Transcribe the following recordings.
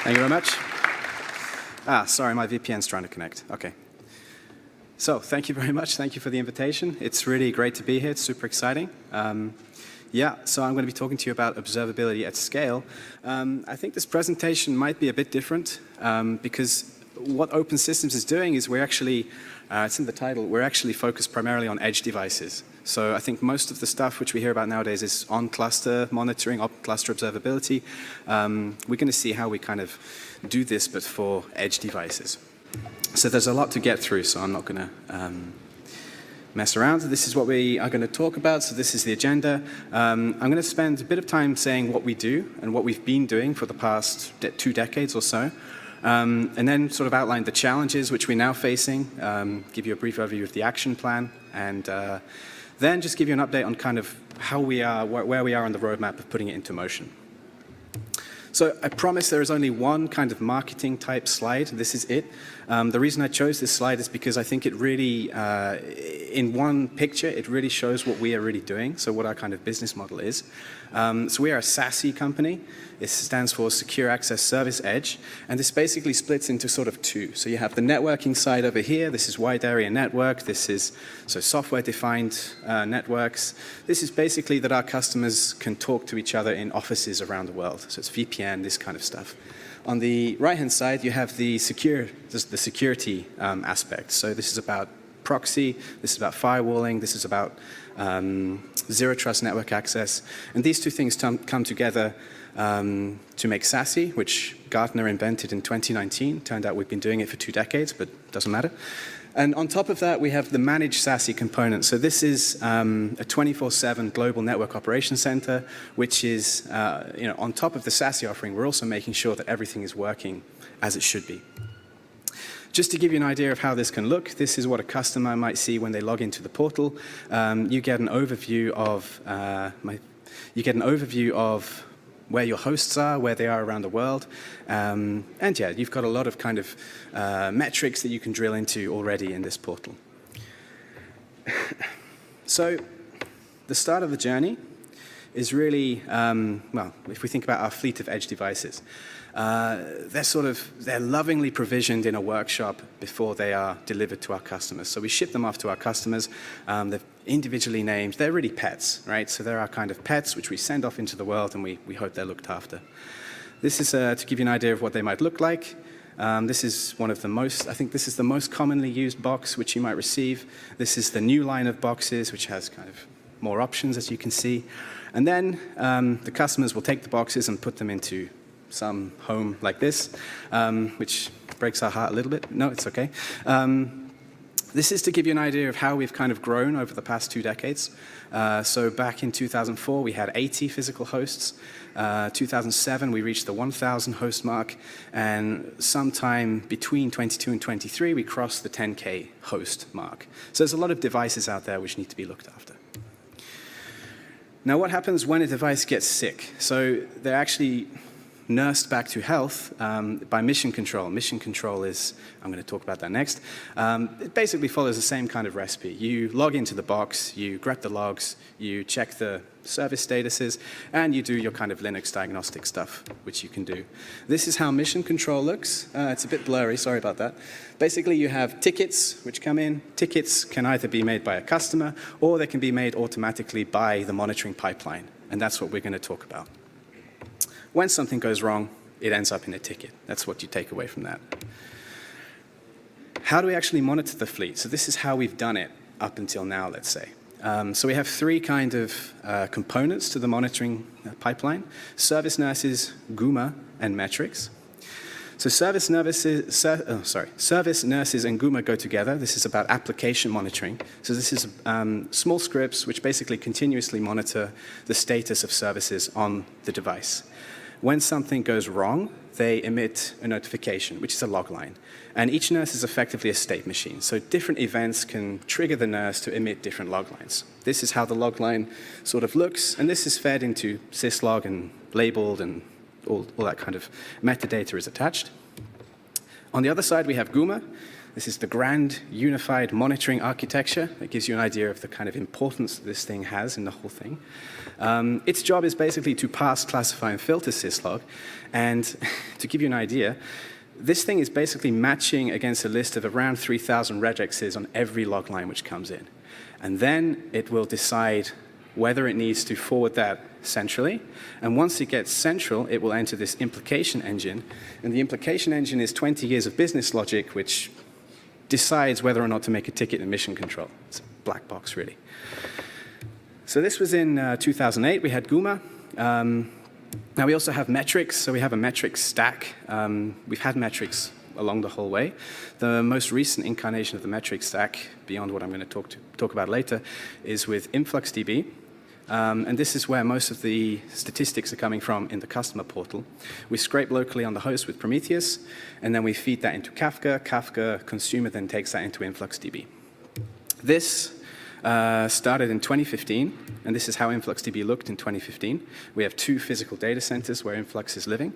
Thank you very much. Sorry, my VPN's trying to connect. Okay. So thank you very much. Thank you for the invitation. It's really great to be here. It's super exciting. So I'm going to be talking to you about observability at scale. I think this presentation might be a bit different because what Open Systems is doing is we're actually, it's in the title, we're actually focused primarily on edge devices. So I think most of the stuff which we hear about nowadays is on cluster monitoring, cluster observability. We're going to see how we kind of do this, but for edge devices. So there's a lot to get through, so I'm not going to mess around. This is what we are going to talk about, so this is the agenda. I'm going to spend a bit of time saying what we do and what we've been doing for the past 2 decades or so, and then sort of outline the challenges which we're now facing, give you a brief overview of the action plan, and then just give you an update on kind of how we are, where we are on the roadmap of putting it into motion. So I promise there is only one kind of marketing type slide. This is it. The reason I chose this slide is because I think it really, in one picture, it really shows what we are really doing, so what our kind of business model is. So we are a SASE company. It stands for Secure Access Service Edge, and this basically splits into sort of two. So you have the networking side over here. This is wide area network. This is software-defined networks. This is basically that our customers can talk to each other in offices around the world. So it's VPN, this kind of stuff. On the right-hand side, you have the security aspect. So this is about proxy, this is about firewalling, this is about zero trust network access. And these two things come together to make SASE, which Gartner invented in 2019. Turned out we've been doing it for 2 decades, but doesn't matter. And on top of that, we have the managed SASE component. So this is a 24/7 global network operations center, which is, on top of the SASE offering, we're also making sure that everything is working as it should be. Just to give you an idea of how this can look, this is what a customer might see when they log into the portal. You get an overview of where your hosts are, where they are around the world. And yeah, you've got a lot of kind of metrics that you can drill into already in this portal. So the start of the journey is really, if we think about our fleet of edge devices, they're lovingly provisioned in a workshop before they are delivered to our customers. So we ship them off to our customers. They're individually named. They're really pets, right? So they're our kind of pets, which we send off into the world, and we hope they're looked after. This is to give you an idea of what they might look like. This is one of the most, I think this is the most commonly used box which you might receive. This is the new line of boxes, which has kind of more options, as you can see. And then the customers will take the boxes and put them into some home like this, which breaks our heart a little bit. No, it's okay. This is to give you an idea of how we've kind of grown over the past 2 decades. So back in 2004, we had 80 physical hosts. 2007, we reached the 1,000 host mark. And sometime between 22 and 23, we crossed the 10K host mark. So there's a lot of devices out there which need to be looked after. Now, what happens when a device gets sick? So they're actually nursed back to health by mission control. Mission control is, I'm going to talk about that next. It basically follows the same kind of recipe. You log into the box, you grab the logs, you check the service statuses, and you do your kind of Linux diagnostic stuff, which you can do. This is how mission control looks. It's a bit blurry, sorry about that. Basically, you have tickets which come in. Tickets can either be made by a customer, or they can be made automatically by the monitoring pipeline, and that's what we're going to talk about. When something goes wrong, it ends up in a ticket. That's what you take away from that. How do we actually monitor the fleet? So this is how we've done it up until now, let's say. So we have 3 kind of components to the monitoring pipeline: service nurses, GUMA, and metrics. So service nurses and GUMA go together. This is about application monitoring. So this is small scripts which basically continuously monitor the status of services on the device. When something goes wrong, they emit a notification, which is a log line. And each nurse is effectively a state machine. So different events can trigger the nurse to emit different log lines. This is how the log line sort of looks. And this is fed into syslog and labeled, and all that kind of metadata is attached. On the other side, we have GUMA. This is the grand unified monitoring architecture. That gives you an idea of the kind of importance that this thing has in the whole thing. Its job is basically to parse, classify, and filter syslog. And to give you an idea, this thing is basically matching against a list of around 3,000 regexes on every log line which comes in. And then it will decide whether it needs to forward that centrally. And once it gets central, it will enter this implication engine. And the implication engine is 20 years of business logic, which decides whether or not to make a ticket in mission control. It's a black box, really. So this was in 2008. We had Guma. Now we also have metrics. So we have a metrics stack. We've had metrics along the whole way. The most recent incarnation of the metrics stack, beyond what I'm going to talk about later, is with InfluxDB. And this is where most of the statistics are coming from in the customer portal. We scrape locally on the host with Prometheus, and then we feed that into Kafka. Kafka consumer then takes that into InfluxDB. This started in 2015, and this is how InfluxDB looked in 2015. We have 2 physical data centers where Influx is living.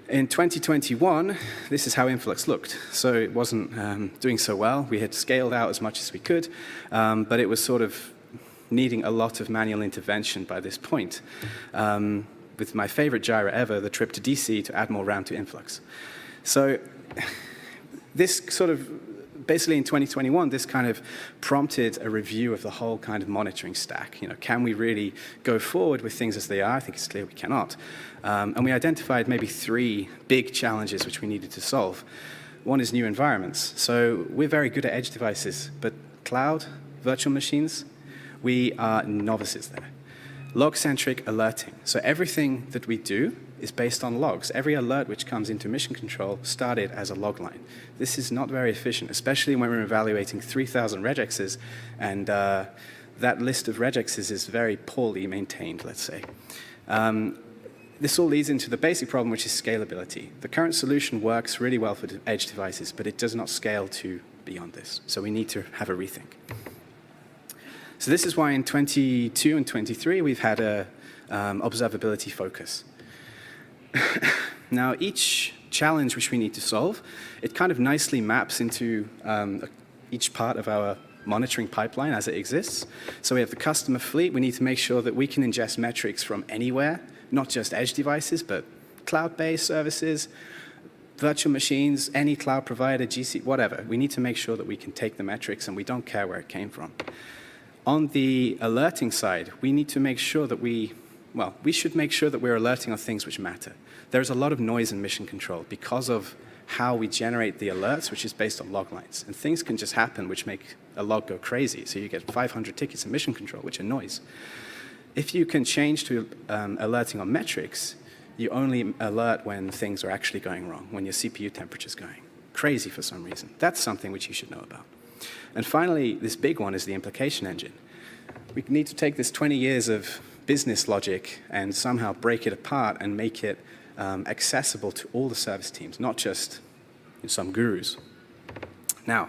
In 2021, this is how Influx looked. So it wasn't doing so well. We had scaled out as much as we could, but it was sort of needing a lot of manual intervention by this point. With my favorite Jira ever, the trip to DC to add more RAM to Influx. So this sort of, basically in 2021, this kind of prompted a review of the whole kind of monitoring stack. You know, can we really go forward with things as they are? I think it's clear we cannot. And we identified maybe 3 big challenges which we needed to solve. One is new environments. So we're very good at edge devices, but cloud, virtual machines, we are novices there. Log-centric alerting. So everything that we do is based on logs. Every alert which comes into mission control started as a log line. This is not very efficient, especially when we're evaluating 3,000 regexes, and that list of regexes is very poorly maintained, let's say. This all leads into the basic problem, which is scalability. The current solution works really well for edge devices, but it does not scale to beyond this. So we need to have a rethink. So this is why in 22 and 23, we've had a observability focus. Now, each challenge which we need to solve, it kind of nicely maps into each part of our monitoring pipeline as it exists. So we have the customer fleet. We need to make sure that we can ingest metrics from anywhere, not just edge devices, but cloud-based services, virtual machines, any cloud provider, GC, whatever. We need to make sure that we can take the metrics, and we don't care where it came from. On the alerting side, we need to make sure that we should make sure that we're alerting on things which matter. There's a lot of noise in mission control because of how we generate the alerts, which is based on log lines. And things can just happen which make a log go crazy. So you get 500 tickets in mission control, which are noise. If you can change to alerting on metrics, you only alert when things are actually going wrong, when your CPU temperature is going crazy for some reason. That's something which you should know about. And finally, this big one is the implication engine. We need to take this 20 years of business logic and somehow break it apart and make it accessible to all the service teams, not just some gurus. Now,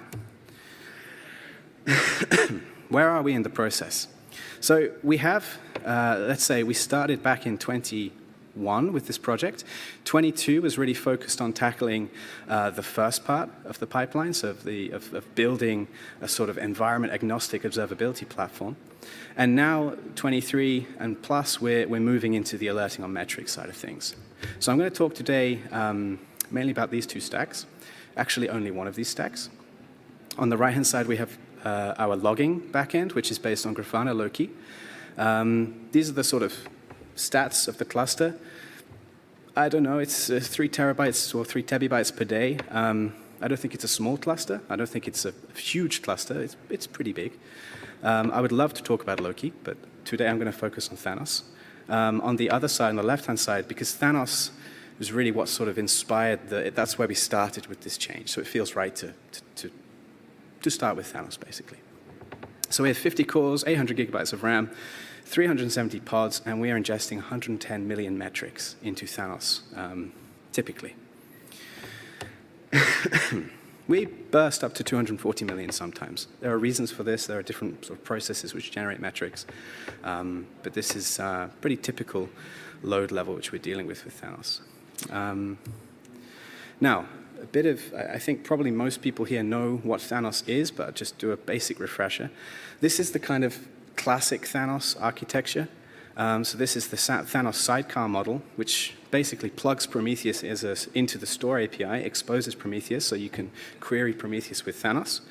where are we in the process? So we have, let's say we started back in 21 with this project. 22 was really focused on tackling the first part of the pipeline, so of building a sort of environment-agnostic observability platform. And now, 23 and plus, we're moving into the alerting on metrics side of things. So I'm going to talk today mainly about these 2 stacks, actually only one of these stacks. On the right-hand side, we have our logging backend, which is based on Grafana Loki. These are the sort of stats of the cluster. I don't know, it's 3 terabytes or 3 tebibytes per day. I don't think it's a small cluster. I don't think it's a huge cluster. It's pretty big. I would love to talk about Loki, but today I'm going to focus on Thanos. On the other side, on the left-hand side, because Thanos was really what sort of inspired that's where we started with this change. So it feels right to start with Thanos, basically. So we have 50 cores, 800 gigabytes of RAM, 370 pods, and we are ingesting 110 million metrics into Thanos, typically. We burst up to 240 million sometimes. There are reasons for this. There are different sort of processes which generate metrics. But this is a pretty typical load level which we're dealing with Thanos. Now, a bit of, I think probably most people here know what Thanos is, but I'll just do a basic refresher. This is the kind of classic Thanos architecture. So this is the Thanos sidecar model, which basically plugs Prometheus into the store API, exposes Prometheus, so you can query Prometheus with Thanos.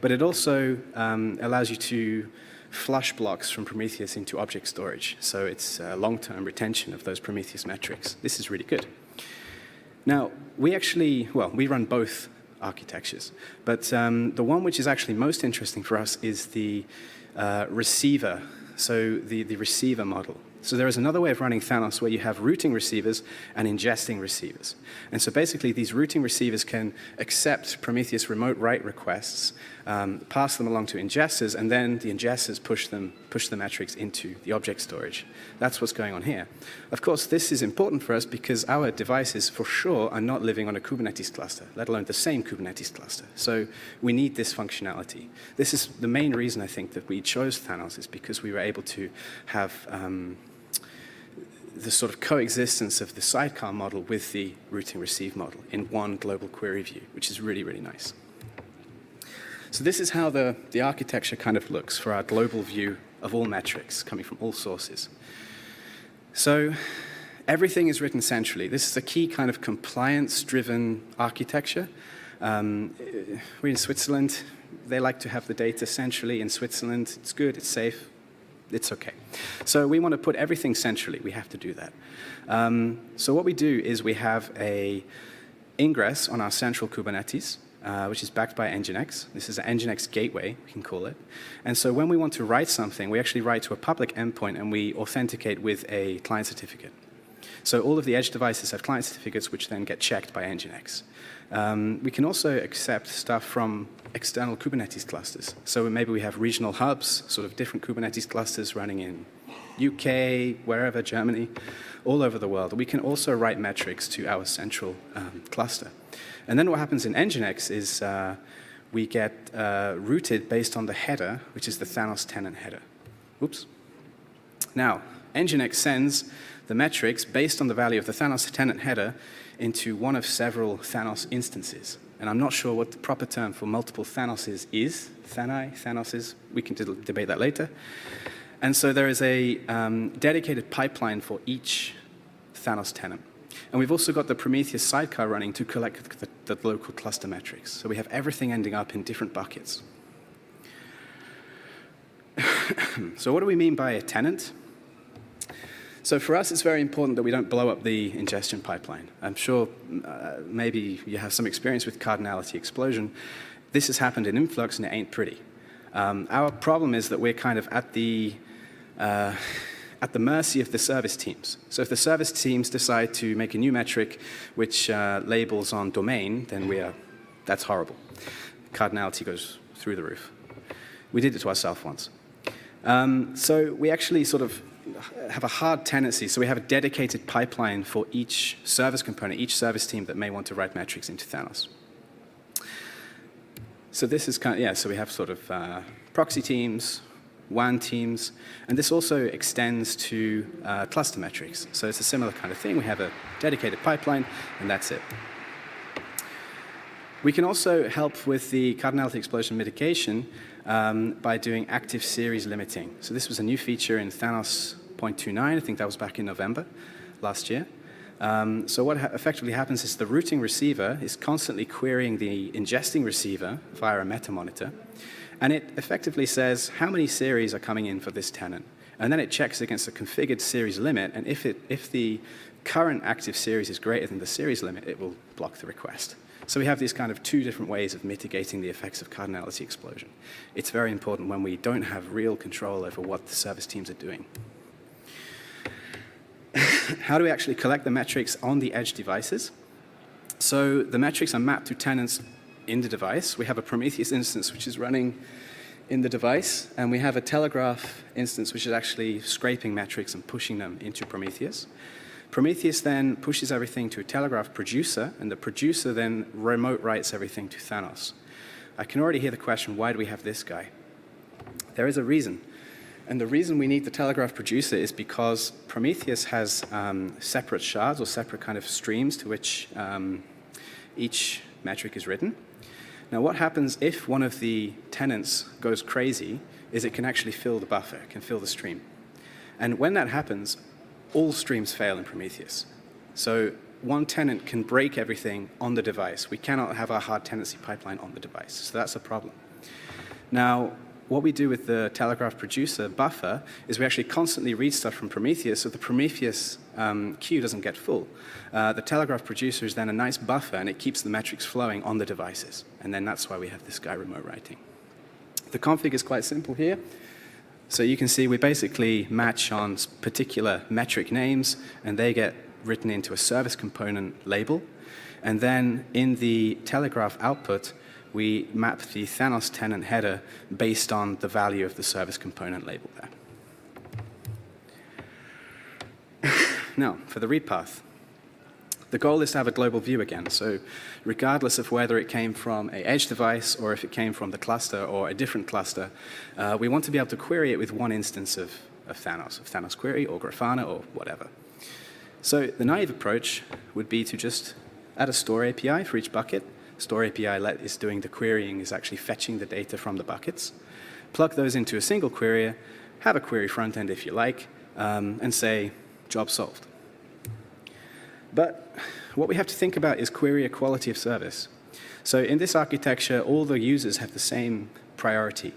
But it also allows you to flush blocks from Prometheus into object storage. So it's long-term retention of those Prometheus metrics. This is really good. Now, we run both architectures. But the one which is actually most interesting for us is the receiver, so the receiver model. So there is another way of running Thanos where you have routing receivers and ingesting receivers. And so basically these routing receivers can accept Prometheus remote write requests, pass them along to ingesters, and then the ingesters push the metrics into the object storage. That's what's going on here. Of course, this is important for us because our devices for sure are not living on a Kubernetes cluster, let alone the same Kubernetes cluster. So we need this functionality. This is the main reason I think that we chose Thanos, is because we were able to have the sort of coexistence of the sidecar model with the routing receive model in one global query view, which is really, really nice. So this is how the architecture kind of looks for our global view of all metrics coming from all sources. So everything is written centrally. This is a key kind of compliance-driven architecture. We're in Switzerland. They like to have the data centrally in Switzerland. It's good, it's safe. It's okay. So we want to put everything centrally. We have to do that. So what we do is we have a ingress on our central Kubernetes, which is backed by Nginx. This is an Nginx gateway, we can call it. And so when we want to write something, we actually write to a public endpoint and we authenticate with a client certificate. So all of the edge devices have client certificates which then get checked by Nginx. We can also accept stuff from external Kubernetes clusters. So maybe we have regional hubs, sort of different Kubernetes clusters running in UK, wherever, Germany, all over the world. We can also write metrics to our central cluster. And then what happens in Nginx is we get routed based on the header, which is the Thanos tenant header. Oops. Now, Nginx sends the metrics based on the value of the Thanos tenant header into one of several Thanos instances. And I'm not sure what the proper term for multiple Thanoses is. Thanoses, we can debate that later. And so there is a dedicated pipeline for each Thanos tenant. And we've also got the Prometheus sidecar running to collect the local cluster metrics. So we have everything ending up in different buckets. So what do we mean by a tenant? So for us, it's very important that we don't blow up the ingestion pipeline. I'm sure maybe you have some experience with cardinality explosion. This has happened in Influx, and it ain't pretty. Our problem is that we're kind of at the mercy of the service teams. So if the service teams decide to make a new metric which labels on domain, then that's horrible. Cardinality goes through the roof. We did it to ourselves once. So we actually sort of have a hard tendency. So we have a dedicated pipeline for each service component, each service team that may want to write metrics into Thanos. So this is kind of, so we have sort of proxy teams, WAN teams, and this also extends to cluster metrics. So it's a similar kind of thing. We have a dedicated pipeline, and that's it. We can also help with the cardinality explosion mitigation by doing active series limiting. So this was a new feature in Thanos 0.29. I think that was back in November last year. So what effectively happens is the routing receiver is constantly querying the ingesting receiver via a meta monitor, and it effectively says how many series are coming in for this tenant. And then it checks against the configured series limit, and if the current active series is greater than the series limit, it will block the request. So we have these kind of two different ways of mitigating the effects of cardinality explosion. It's very important when we don't have real control over what the service teams are doing. How do we actually collect the metrics on the edge devices? So the metrics are mapped to tenants in the device. We have a Prometheus instance which is running in the device, and we have a Telegraph instance which is actually scraping metrics and pushing them into Prometheus. Prometheus then pushes everything to a Telegraph producer, and the producer then remote writes everything to Thanos. I can already hear the question, why do we have this guy? There is a reason. And the reason we need the Telegraph producer is because Prometheus has separate shards or separate kind of streams to which each metric is written. Now, what happens if one of the tenants goes crazy is it can actually fill the buffer, it can fill the stream. And when that happens, all streams fail in Prometheus. So one tenant can break everything on the device. We cannot have our hard tenancy pipeline on the device. So that's a problem. Now, what we do with the Telegraph producer buffer is we actually constantly read stuff from Prometheus, so the Prometheus queue doesn't get full. The Telegraph producer is then a nice buffer, and it keeps the metrics flowing on the devices. And then that's why we have this guy remote writing. The config is quite simple here. So you can see we basically match on particular metric names, and they get written into a service component label. And then in the Telegraph output, we map the Thanos tenant header based on the value of the service component label there. Now, for the read path. The goal is to have a global view again. So regardless of whether it came from an edge device or if it came from the cluster or a different cluster, we want to be able to query it with one instance of Thanos query or Grafana or whatever. So the naive approach would be to just add a store API for each bucket. Store API is doing the querying, is actually fetching the data from the buckets. Plug those into a single query, have a query front end if you like, and say, job solved. But what we have to think about is query equality of service. So in this architecture, all the users have the same priority.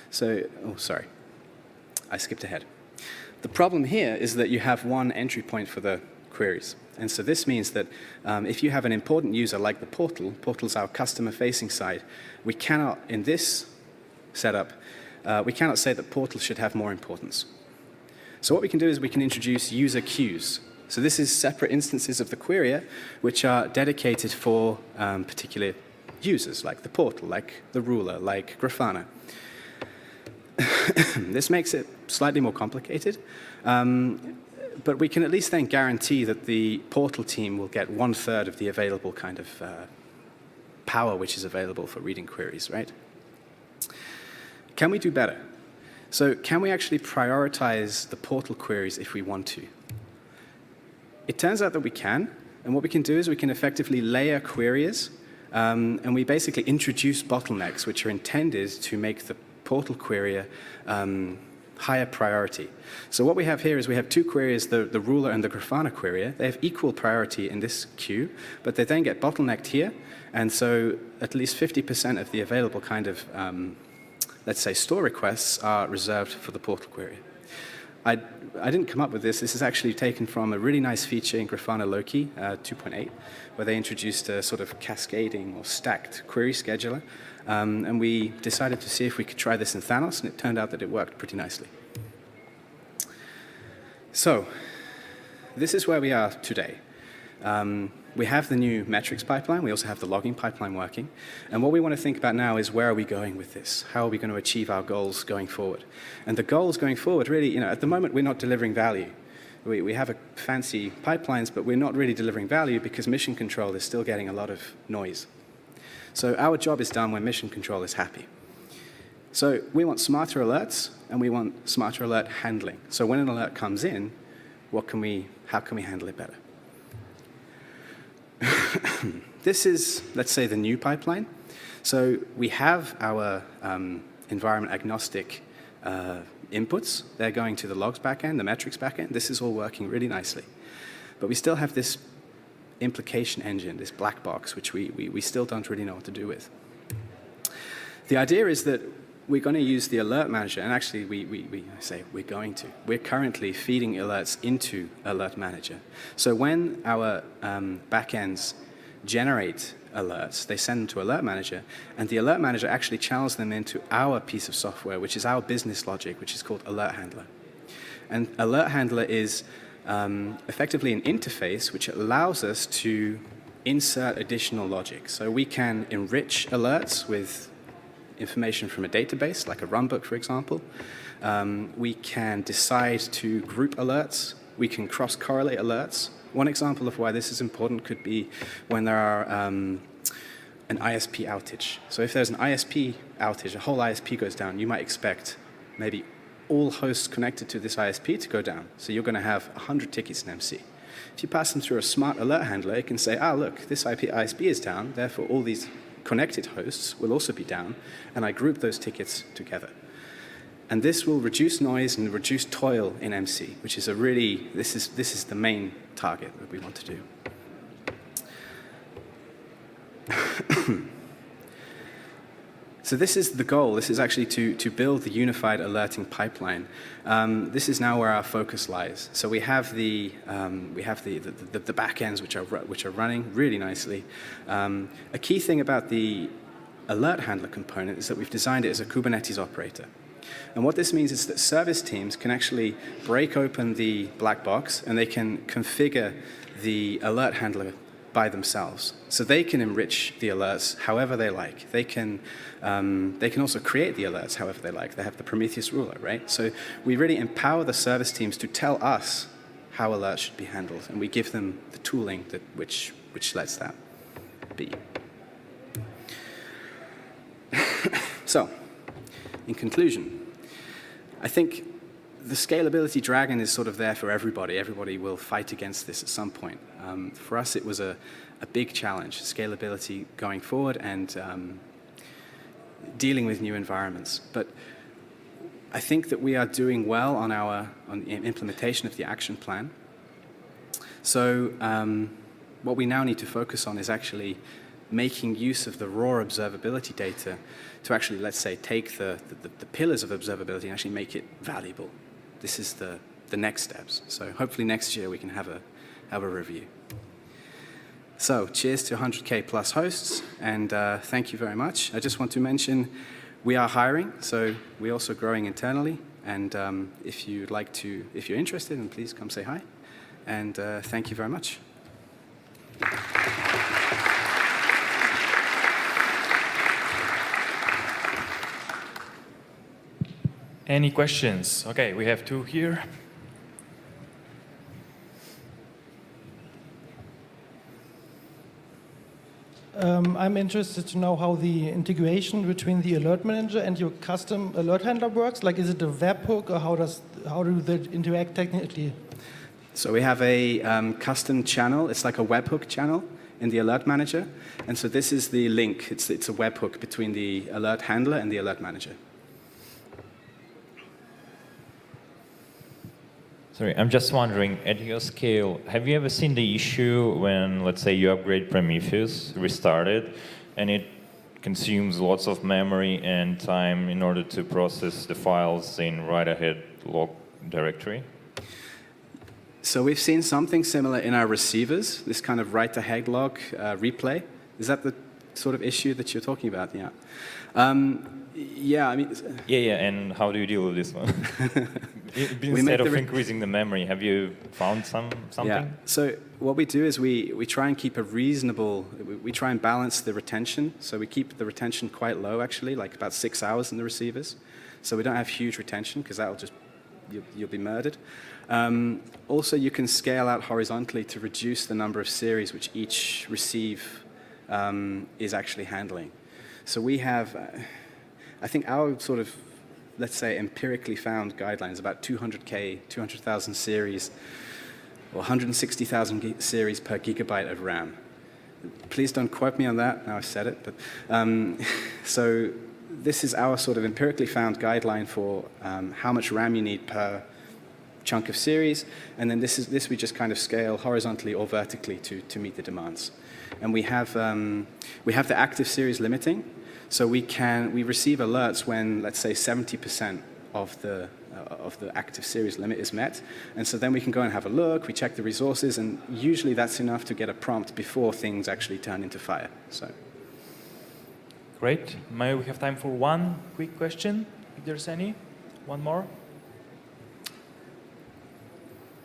So, oh, sorry, I skipped ahead. The problem here is that you have one entry point for the queries. And so this means that if you have an important user like the portal's our customer-facing side, we cannot, in this setup, we cannot say that portal should have more importance. So what we can do is we can introduce user queues. So this is separate instances of the querier, which are dedicated for particular users, like the portal, like the ruler, like Grafana. This makes it slightly more complicated. But we can at least then guarantee that the portal team will get 1/3 of the available kind of power which is available for reading queries, right? Can we do better? So can we actually prioritize the portal queries if we want to? It turns out that we can, and what we can do is we can effectively layer queries, and we basically introduce bottlenecks which are intended to make the portal querier higher priority. So what we have here is we have two queries, the ruler and the Grafana querier. They have equal priority in this queue, but they then get bottlenecked here, and so at least 50% of the available kind of, let's say, store requests are reserved for the portal query. I didn't come up with this. This is actually taken from a really nice feature in Grafana Loki 2.8, where they introduced a sort of cascading or stacked query scheduler. And we decided to see if we could try this in Thanos, and it turned out that it worked pretty nicely. So this is where we are today. We have the new metrics pipeline. We also have the logging pipeline working. And what we want to think about now is where are we going with this? How are we going to achieve our goals going forward? And the goals going forward, really, at the moment, we're not delivering value. We have fancy pipelines, but we're not really delivering value because mission control is still getting a lot of noise. So our job is done when mission control is happy. So we want smarter alerts, and we want smarter alert handling. So when an alert comes in, how can we handle it better? This is, let's say, the new pipeline. So we have our environment agnostic inputs. They're going to the logs backend, the metrics backend. This is all working really nicely. But we still have this implication engine, this black box, which we still don't really know what to do with. The idea is that we're going to use the alert manager, and actually we say we're going to. We're currently feeding alerts into alert manager. So when our backends generate alerts, they send them to alert manager, and the alert manager actually channels them into our piece of software, which is our business logic, which is called alert handler. And alert handler is effectively an interface which allows us to insert additional logic. So we can enrich alerts with information from a database, like a runbook, for example. We can decide to group alerts. We can cross-correlate alerts. One example of why this is important could be when there are an ISP outage. So if there's an ISP outage, a whole ISP goes down, you might expect maybe all hosts connected to this ISP to go down. So you're going to have 100 tickets in MC. If you pass them through a smart alert handler, it can say, look, this ISP is down, therefore all these connected hosts will also be down, and I group those tickets together. And this will reduce noise and reduce toil in MC, which is this is the main target that we want to do. So this is the goal. This is actually to build the unified alerting pipeline. This is now where our focus lies. So we have the backends which are running really nicely. A key thing about the alert handler component is that we've designed it as a Kubernetes operator. And what this means is that service teams can actually break open the black box and they can configure the alert handler by themselves. So they can enrich the alerts however they like. They can also create the alerts however they like. They have the Prometheus ruler, right? So we really empower the service teams to tell us how alerts should be handled, and we give them the tooling which lets that be. So, in conclusion, I think the scalability dragon is sort of there for everybody. Everybody will fight against this at some point. For us, it was a big challenge, scalability going forward and dealing with new environments. But I think that we are doing well on the implementation of the action plan. So what we now need to focus on is actually making use of the raw observability data to actually, let's say, take the pillars of observability and actually make it valuable. This is the next steps. So hopefully next year we can have a review. So cheers to 100K plus hosts, and thank you very much. I just want to mention we are hiring, so we're also growing internally. And if you're interested, then please come say hi. And thank you very much. Any questions? Okay, we have two here. I'm interested to know how the integration between the alert manager and your custom alert handler works. Like, is it a webhook, or how do they interact technically? So we have a custom channel. It's like a webhook channel in the alert manager. And so this is the link. It's a webhook between the alert handler and the alert manager. Sorry, I'm just wondering, at your scale, have you ever seen the issue when, let's say, you upgrade Prometheus, restart it, and it consumes lots of memory and time in order to process the files in write-ahead log directory? So we've seen something similar in our receivers, this kind of write-ahead log replay. Is that the sort of issue that you're talking about? Yeah. Yeah, I mean... Yeah, and how do you deal with this one? Instead of increasing the memory, have you found something? Yeah, so what we do is we try and keep a reasonable... We try and balance the retention. So we keep the retention quite low, actually, like about 6 hours in the receivers. So we don't have huge retention, because that'll just... You'll be murdered. Also, you can scale out horizontally to reduce the number of series which each receive is actually handling. So we have... I think our sort of, let's say, empirically found guidelines about 200,000 series, or 160,000 series per gigabyte of RAM. Please don't quote me on that. Now I've said it. But so this is our sort of empirically found guideline for how much RAM you need per chunk of series, and then this we just kind of scale horizontally or vertically to meet the demands. And we have the active series limiting. So we receive alerts when, let's say, 70% of the active series limit is met. And so then we can go and have a look, we check the resources, and usually that's enough to get a prompt before things actually turn into fire. So. Great. May we have time for one quick question, if there's any? One more?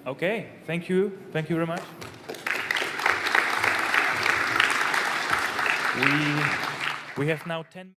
Okay, thank you. Thank you very much. We have now 10